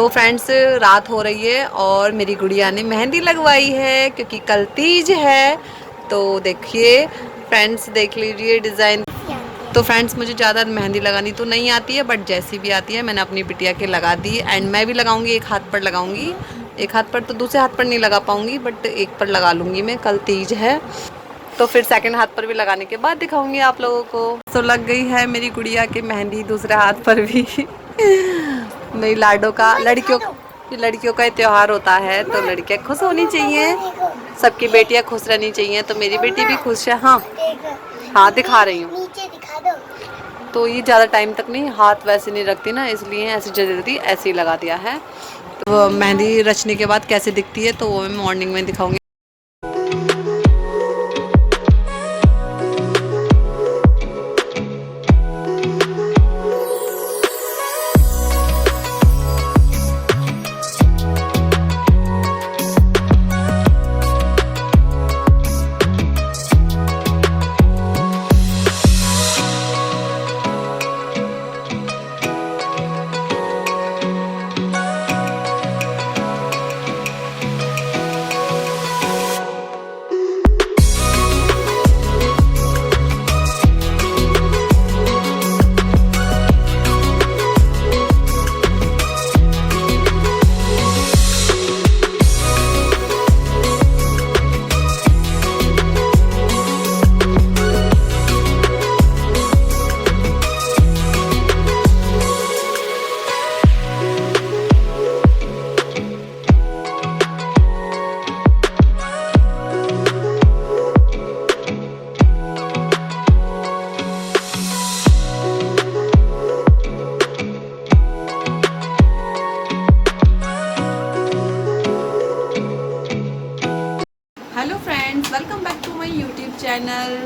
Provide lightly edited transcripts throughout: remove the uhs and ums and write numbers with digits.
तो फ्रेंड्स रात हो रही है और मेरी गुड़िया ने मेहंदी लगवाई है क्योंकि कल तीज है। तो देखिए फ्रेंड्स, देख लीजिए डिज़ाइन। तो फ्रेंड्स मुझे ज़्यादा मेहंदी लगानी तो नहीं आती है, बट जैसी भी आती है मैंने अपनी बिटिया के लगा दी। एंड मैं भी लगाऊंगी, एक हाथ पर लगाऊंगी, एक हाथ पर तो दूसरे हाथ पर नहीं लगा पाऊंगी, बट एक पर लगा लूँगी मैं, कल तीज है। तो फिर सेकंड हाथ पर भी लगाने के बाद दिखाऊंगी आप लोगों को। तो लग गई है मेरी गुड़िया के मेहंदी दूसरे हाथ पर भी। मेरी लाडो का, लड़कियों का त्योहार होता है तो लड़कियां खुश होनी चाहिए, सबकी बेटियां खुश रहनी चाहिए। तो मेरी बेटी भी खुश है। हाँ हाँ दिखा रही हूँ। तो ये ज़्यादा टाइम तक नहीं, हाथ वैसे नहीं रखती ना, इसलिए ऐसे जल्दी ऐसे ही लगा दिया है। तो मेहंदी रचने के बाद कैसे दिखती है तो वो मैं मॉर्निंग में दिखाऊंगी। Hello friends, welcome back to my YouTube channel.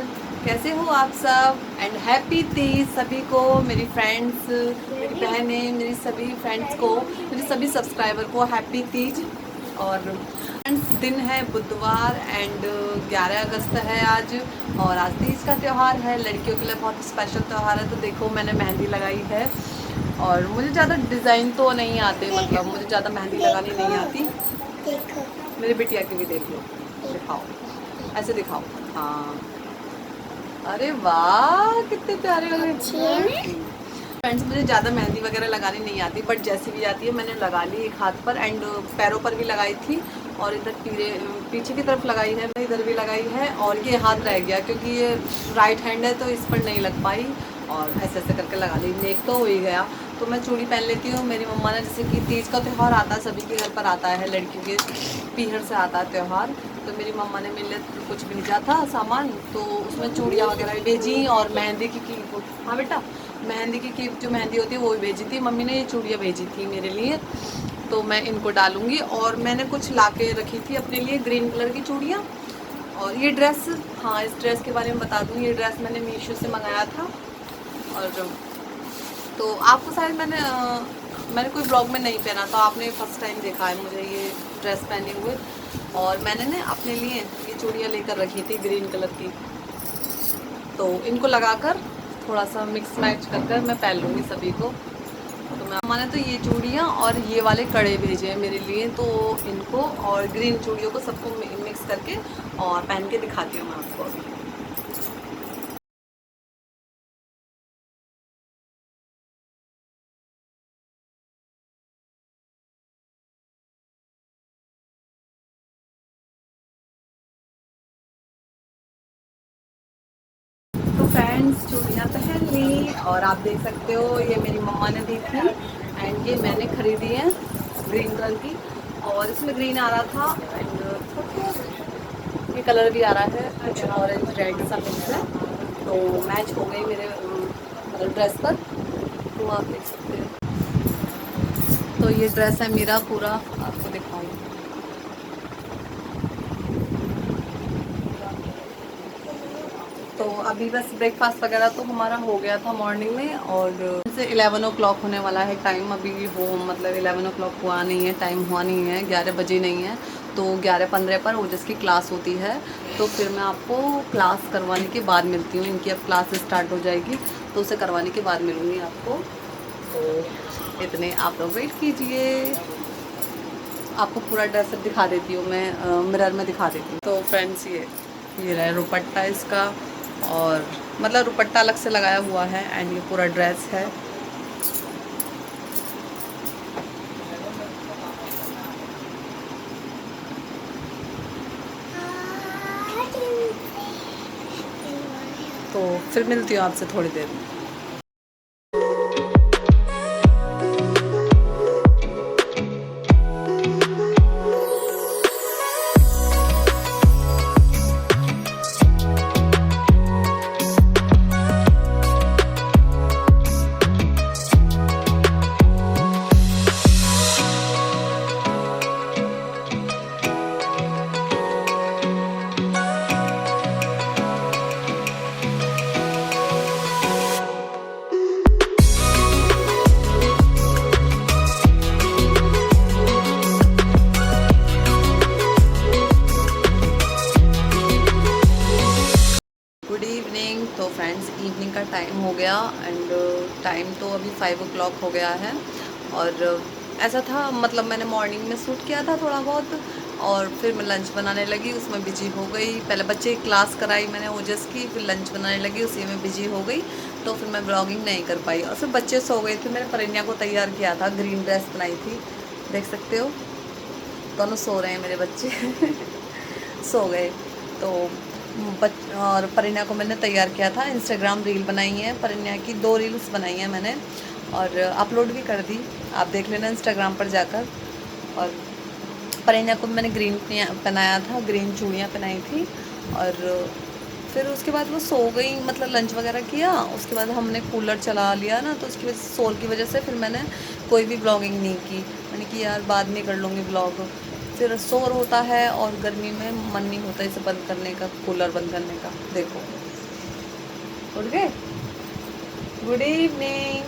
कैसे हो आप सब? एंड हैप्पी तीज सभी को, मेरी फ्रेंड्स, मेरी बहनें, मेरी सभी फ्रेंड्स को, मेरे सभी सब्सक्राइबर को हैप्पी तीज। और फ्रेंड्स दिन है बुधवार एंड 11 अगस्त है आज, और आज तीज का त्यौहार है। लड़कियों के लिए बहुत स्पेशल त्यौहार है। तो देखो मैंने मेहंदी लगाई है, और मुझे ज़्यादा डिज़ाइन तो नहीं आते, मतलब मुझे ज़्यादा मेहंदी लगानी नहीं आती। मेरी बिटिया की भी देख लो, दिखाओ, ऐसे दिखाओ। हाँ, अरे वाह कितने प्यारे लग रहे हैं। फ्रेंड्स मुझे ज़्यादा मेहंदी वगैरह लगानी नहीं आती, बट जैसी भी आती है मैंने लगा ली एक हाथ पर, एंड पैरों पर भी लगाई थी, और इधर पीछे की तरफ लगाई है, इधर भी लगाई है, और ये हाथ रह गया क्योंकि ये राइट हैंड है तो इस पर नहीं लग पाई, और ऐसे ऐसे करके लगा ली। नेक तो हो ही गया। तो मैं चूड़ी पहन लेती हूँ। मेरी मम्मा ने, जैसे कि तीज का त्यौहार आता है, सभी के घर पर आता है, लड़कियों के पीहर से आता है त्यौहार, तो मेरी मम्मा ने मेरे लिए कुछ भेजा था सामान, तो उसमें चूड़ियाँ वगैरह भी भेजी, और मेहंदी की हाँ बेटा, मेहंदी की जो मेहंदी होती है वो भी भेजी थी। मम्मी ने ये चूड़ियाँ भेजी थी मेरे लिए, तो मैं इनको डालूँगी। और मैंने कुछ ला के रखी थी अपने लिए, ग्रीन कलर की चूड़ियाँ। और ये ड्रेस, हाँ इस ड्रेस के बारे में बता दूँ, ये ड्रेस मैंने मीशो से मंगाया था। और तो आपको शायद मैंने कोई ब्लॉग में नहीं पहना था, आपने फर्स्ट टाइम देखा है मुझे ये ड्रेस पहने हुए। और मैंने ना अपने लिए ये चूड़ियाँ लेकर रखी थी ग्रीन कलर की, तो इनको लगाकर थोड़ा सा मिक्स मैच कर मैं पहन लूँगी सभी को। तो मैंने तो ये चूड़ियाँ और ये वाले कड़े भेजे हैं मेरे लिए, तो इनको और ग्रीन चूड़ियों को सबको मिक्स करके और पहन के दिखाती हूँ मैं आपको अभी। तो फ्रेंड्स चूड़ियाँ पहन ली, और आप देख सकते हो ये मेरी मम्मा ने दी थी, एंड ये मैंने ख़रीदी है ग्रीन कलर की। और इसमें ग्रीन आ रहा था, एंड ये कलर भी आ रहा है, कुछ ऑरेंज रेड सा मिक्स है, तो मैच हो गई मेरे मतलब ड्रेस पर। तो आप देख सकते हैं, तो ये ड्रेस है मेरा पूरा, आपको दिखाऊँ। तो अभी बस ब्रेकफास्ट वगैरह तो हमारा हो गया था मॉर्निंग में, और से 11 o'clock होने वाला है टाइम। अभी हो मतलब 11 o'clock हुआ नहीं है, टाइम हुआ नहीं है, 11 बजे नहीं है। तो 11:15 पर ओजस की क्लास होती है, तो फिर मैं आपको क्लास करवाने के बाद मिलती हूँ। इनकी अब क्लास स्टार्ट हो जाएगी, तो उसे करवाने के बाद मिलूँगी आपको। तो इतने आप लोग वेट कीजिए, आपको पूरा ड्रेस दिखा देती हूँ मैं, मिरर में दिखा देती हूँ। तो फ्रेंड्स ये रहा दुपट्टा इसका, और मतलब दुपट्टा अलग से लगाया हुआ है एंड ये पूरा ड्रेस है। तो फिर मिलती हूँ आपसे थोड़ी देर में। Good evening. तो फ्रेंड्स इवनिंग का टाइम हो गया एंड टाइम तो अभी 5 o'clock हो गया है। और ऐसा था, मतलब मैंने मॉर्निंग में शूट किया था थोड़ा बहुत, और फिर मैं लंच बनाने लगी, उसमें बिजी हो गई। पहले बच्चे की क्लास कराई मैंने ओजस की, फिर लंच बनाने लगी, उसी में बिजी हो गई, तो फिर मैं ब्लॉगिंग नहीं कर पाई। और फिर बच्चे सो गए थे। मैंने परिन्या को तैयार किया था, ग्रीन ड्रेस बनाई थी, देख सकते हो दोनों सो रहे हैं मेरे बच्चे सो गए। तो और परिन्या को मैंने तैयार किया था, इंस्टाग्राम रील बनाई है परिन्या की, 2 रील्स बनाई हैं मैंने और अपलोड भी कर दी, आप देख लेना इंस्टाग्राम पर जाकर। और परिन्या को मैंने ग्रीन पहनाया था, ग्रीन चूड़ियाँ पहनाई थी। और फिर उसके बाद वो सो गई, मतलब लंच वगैरह किया, उसके बाद हमने कूलर चला लिया ना, तो उसकी वजह से, शोर की वजह से फिर मैंने कोई भी ब्लॉगिंग नहीं की। मैंने कि यार बाद में कर लूँगी ब्लॉग, फिर शोर होता है और गर्मी में मन नहीं होता इसे बंद करने का, कूलर बंद करने का। देखो उठ गए, गुड इवनिंग।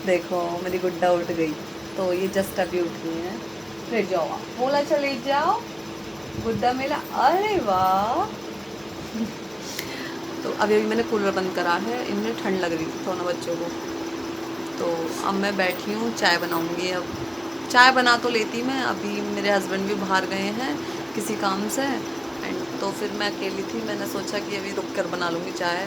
देखो मेरी गुड्डा उठ गई, तो ये जस्ट अभी उठ गई है। फिर जाओ आप, बोला चले जाओ गुड्डा मेला, अरे वाह तो अभी अभी मैंने कूलर बंद करा है, इनमें ठंड लग रही थी दोनों बच्चों को। तो अब मैं बैठी हूँ, चाय बनाऊँगी। अब चाय बना तो लेती मैं, अभी मेरे हस्बैंड भी बाहर गए हैं किसी काम से, एंड तो फिर मैं अकेली थी, मैंने सोचा कि अभी रुक कर बना लूँगी चाय,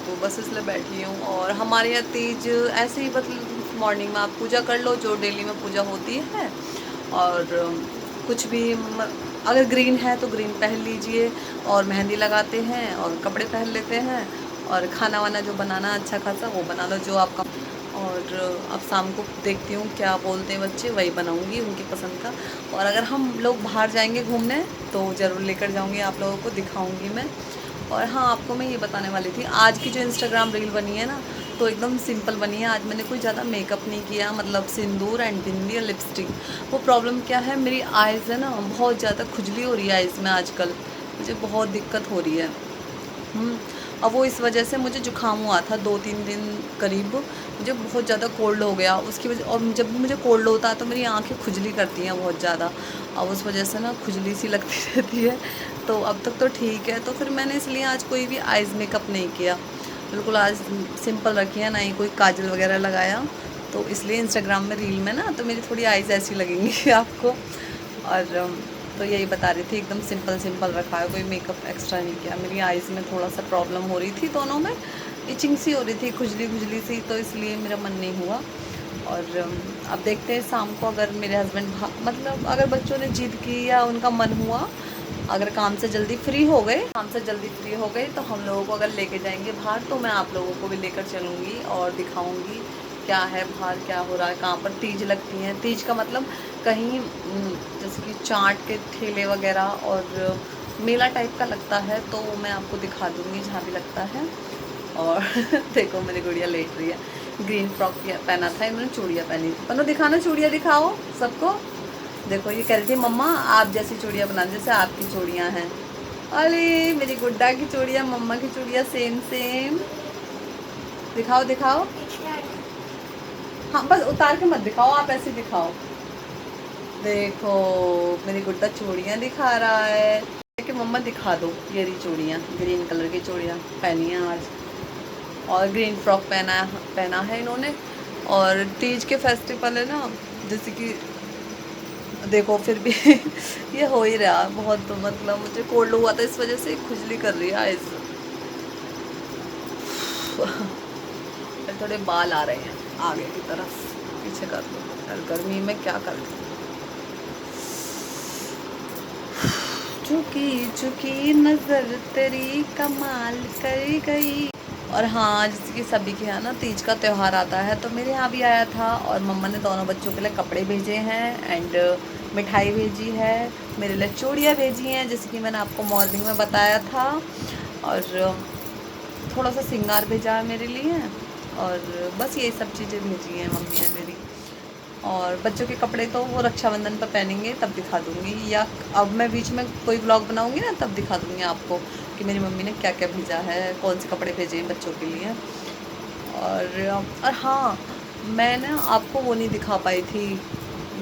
तो बस इसलिए बैठी हूँ। और हमारे यहाँ तीज ऐसे ही, मतलब मॉर्निंग में आप पूजा कर लो, जो डेली में पूजा होती है, और कुछ भी अगर ग्रीन है तो ग्रीन पहन लीजिए, और मेहंदी लगाते हैं और कपड़े पहन लेते हैं, और खाना वाना जो बनाना अच्छा खासा वो बना लो जो आपका। और अब शाम को देखती हूँ क्या बोलते हैं बच्चे, वही बनाऊँगी उनकी पसंद का। और अगर हम लोग बाहर जाएंगे घूमने तो ज़रूर लेकर जाऊँगी, आप लोगों को दिखाऊँगी मैं। और हाँ, आपको मैं ये बताने वाली थी, आज की जो इंस्टाग्राम रील बनी है ना, तो एकदम सिंपल बनी है। आज मैंने कोई ज़्यादा मेकअप नहीं किया, मतलब सिंदूर एंड बिंदी और लिपस्टिक। वो प्रॉब्लम क्या है, मेरी आइज़ है ना, बहुत ज़्यादा खुजली हो रही है आइज़ में आजकल, मुझे बहुत दिक्कत हो रही है। अब वो इस वजह से मुझे जुकाम हुआ था 2-3 दिन करीब, मुझे बहुत ज़्यादा कोल्ड हो गया उसकी वजह। और जब भी मुझे कोल्ड होता है तो मेरी आंखें खुजली करती हैं बहुत ज़्यादा, अब उस वजह से ना खुजली सी लगती रहती है। तो अब तक तो ठीक है, तो फिर मैंने इसलिए आज कोई भी आइज़ मेकअप नहीं किया, बिल्कुल आज सिंपल रखी है, ना ही कोई काजल वगैरह लगाया। तो इसलिए इंस्टाग्राम में रील में ना, तो मेरी थोड़ी आइज़ ऐसी लगेंगी आपको। और तो यही बता रही थी, एकदम सिंपल सिंपल रखा है, कोई मेकअप एक्स्ट्रा नहीं किया। मेरी आइज़ में थोड़ा सा प्रॉब्लम हो रही थी, दोनों में इचिंग सी हो रही थी, खुजली खुजली सी, तो इसलिए मेरा मन नहीं हुआ। और अब देखते हैं शाम को, अगर मेरे हस्बैंड मतलब अगर बच्चों ने जिद की या उनका मन हुआ, अगर काम से जल्दी फ्री हो गए, तो हम लोगों को अगर लेके जाएंगे बाहर, तो मैं आप लोगों को भी लेकर चलूँगी और दिखाऊँगी क्या है बाहर, क्या हो रहा है, कहाँ पर तीज लगती है। तीज का मतलब कहीं जैसे कि चाट के ठेले वगैरह और मेला टाइप का लगता है, तो मैं आपको दिखा दूँगी जहाँ भी लगता है। और देखो मेरी गुड़िया लेट रही है, ग्रीन फ्रॉक पहना था, इन्होंने चूड़ियाँ पहनी थी। पन्नू दिखाना, चूड़ियाँ दिखाओ सबको। देखो ये कह रही थी मम्मा आप जैसी चूड़ियाँ बना, जैसे आपकी चूड़ियाँ हैं। अरे मेरी गुड्डा की चूड़ियाँ, मम्मा की चूड़ियाँ सेम सेम। दिखाओ दिखाओ, हाँ बस उतार के मत दिखाओ, आप ऐसे दिखाओ। देखो मेरी गुड्डा चूड़ियाँ दिखा रहा है कि मम्मा दिखा दो, ये रही चूड़ियाँ, ग्रीन कलर की चूड़ियाँ पहनी हैं आज। और ग्रीन फ्रॉक पहना है इन्होंने। और तीज के फेस्टिवल है ना, जैसे कि देखो फिर भी ये हो ही रहा बहुत, तो मतलब मुझे कोल्ड हुआ था, इस वजह से खुजली कर रही है आइज। थोड़े बाल आ रहे हैं आगे की तरफ, पीछे कर दो यार, गर्मी में क्या कर दूँ। झुकी झुकी नजर तेरी कमाल कर गई। और हाँ, जैसे कि सभी के यहाँ ना तीज का त्यौहार आता है, तो मेरे यहाँ भी आया था और मम्मा ने दोनों बच्चों के लिए कपड़े भेजे हैं एंड मिठाई भेजी है, मेरे लिए चूड़ियाँ भेजी हैं जैसे कि मैंने आपको मॉर्निंग में बताया था। और थोड़ा सा सिंगार भेजा है मेरे लिए, और बस ये सब चीज़ें भेजी हैं मम्मी ने मेरी। और बच्चों के कपड़े तो वो रक्षाबंधन पर पहनेंगे तब दिखा दूँगी, या अब मैं बीच में कोई ब्लॉग बनाऊँगी ना तब दिखा दूँगी आपको कि मेरी मम्मी ने क्या क्या भेजा है, कौन से कपड़े भेजे हैं बच्चों के लिए। और हाँ, मैं ना आपको वो नहीं दिखा पाई थी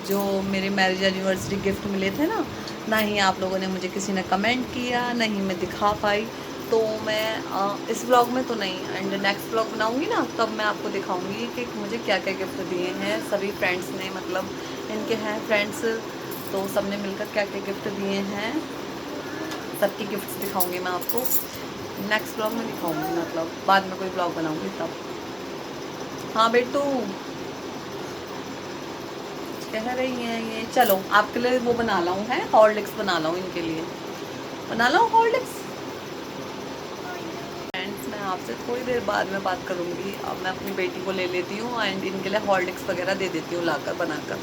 जो मेरे मैरिज एनिवर्सरी गिफ्ट मिले थे ना ही आप लोगों ने मुझे किसी ने कमेंट किया, ना ही मैं दिखा पाई। तो मैं इस ब्लॉग में तो नहीं, एंड नेक्स्ट ब्लॉग बनाऊंगी ना तब मैं आपको दिखाऊंगी कि मुझे क्या क्या गिफ्ट दिए हैं सभी फ्रेंड्स ने, मतलब इनके हैं फ्रेंड्स, तो सब ने मिलकर क्या क्या गिफ्ट दिए हैं, सबकी गिफ्ट्स दिखाऊंगी मैं आपको नेक्स्ट ब्लॉग में दिखाऊंगी, मतलब बाद में कोई ब्लॉग बनाऊंगी तब। हाँ बेटू कह रही हैं ये, चलो आपके लिए वो बना लाऊं है, हॉर्लिक्स बना लाऊं इनके लिए, बना लाऊं हॉर्लिक्स। फ्रेंड्स मैं आपसे थोड़ी देर बाद में बात करूंगी, अब मैं अपनी बेटी को ले लेती हूँ एंड इनके लिए हॉर्लिक्स वगैरह दे देती हूँ लाकर बनाकर।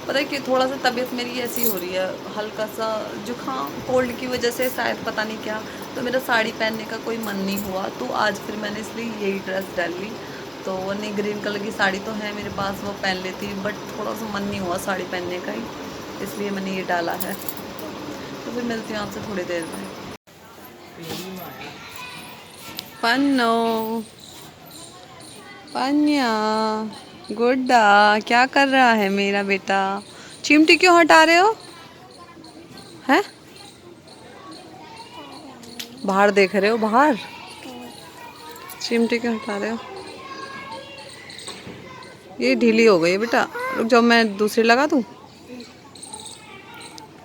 पता है कि थोड़ा सा तबीयत मेरी ऐसी हो रही है, हल्का सा जुकाम कोल्ड की वजह से शायद, पता नहीं क्या, तो मेरा साड़ी पहनने का कोई मन नहीं हुआ, तो आज फिर मैंने इसलिए यही ड्रेस डाल ली। तो नहीं, ग्रीन कलर की साड़ी तो है मेरे पास, वो पहन लेती, बट थोड़ा सा मन नहीं हुआ साड़ी पहनने का ही, इसलिए मैंने ये डाला है। तो फिर मिलती हूँ आपसे थोड़ी देर में। पन्नो पन्या गुड्डा क्या कर रहा है मेरा बेटा? चिमटी क्यों हटा रहे हो? हैं? बाहर देख रहे हो? बाहर चिमटी क्यों हटा रहे हो? ये ढीली हो गई है बेटा, रुक जाओ मैं दूसरी लगा दूँ।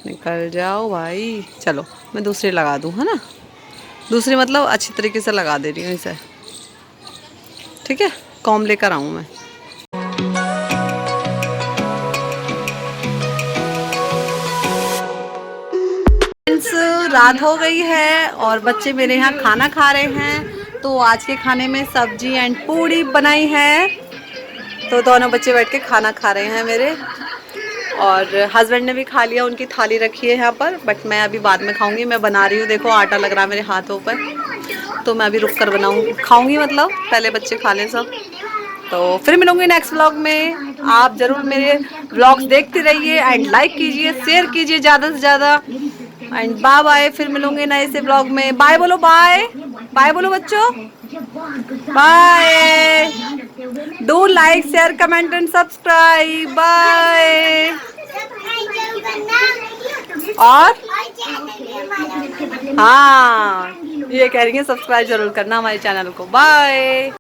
निकल जाओ भाई, चलो मैं दूसरी लगा दूँ, है ना? दूसरी मतलब अच्छी तरीके से लगा दे रही हूँ इसे, ठीक है? कॉम लेकर आऊँ मैं। रात हो गई है और बच्चे मेरे यहाँ खाना खा रहे हैं, तो आज के खाने में सब्जी एंड पूड़ी बनाई है, तो दोनों बच्चे बैठ के खाना खा रहे हैं मेरे, और हस्बैंड ने भी खा लिया, उनकी थाली रखी है यहाँ पर, बट मैं अभी बाद में खाऊंगी। मैं बना रही हूँ, देखो आटा लग रहा है मेरे हाथों पर, तो मैं अभी रुक कर बनाऊँ खाऊंगी, मतलब पहले बच्चे खा लें सब। तो फिर मिलूंगी नेक्स्ट व्लॉग में। आप ज़रूर मेरे व्लॉग्स देखते रहिए एंड लाइक कीजिए, शेयर कीजिए ज़्यादा से ज़्यादा, एंड बाय बाय। फिर मिलूंगे नए से व्लॉग में। बाय बोलो, बाय बाय बोलो बच्चों, bye. Do like share comment and subscribe, bye. और हाँ, ये कह रही है सब्सक्राइब जरूर करना हमारे चैनल को, बाय।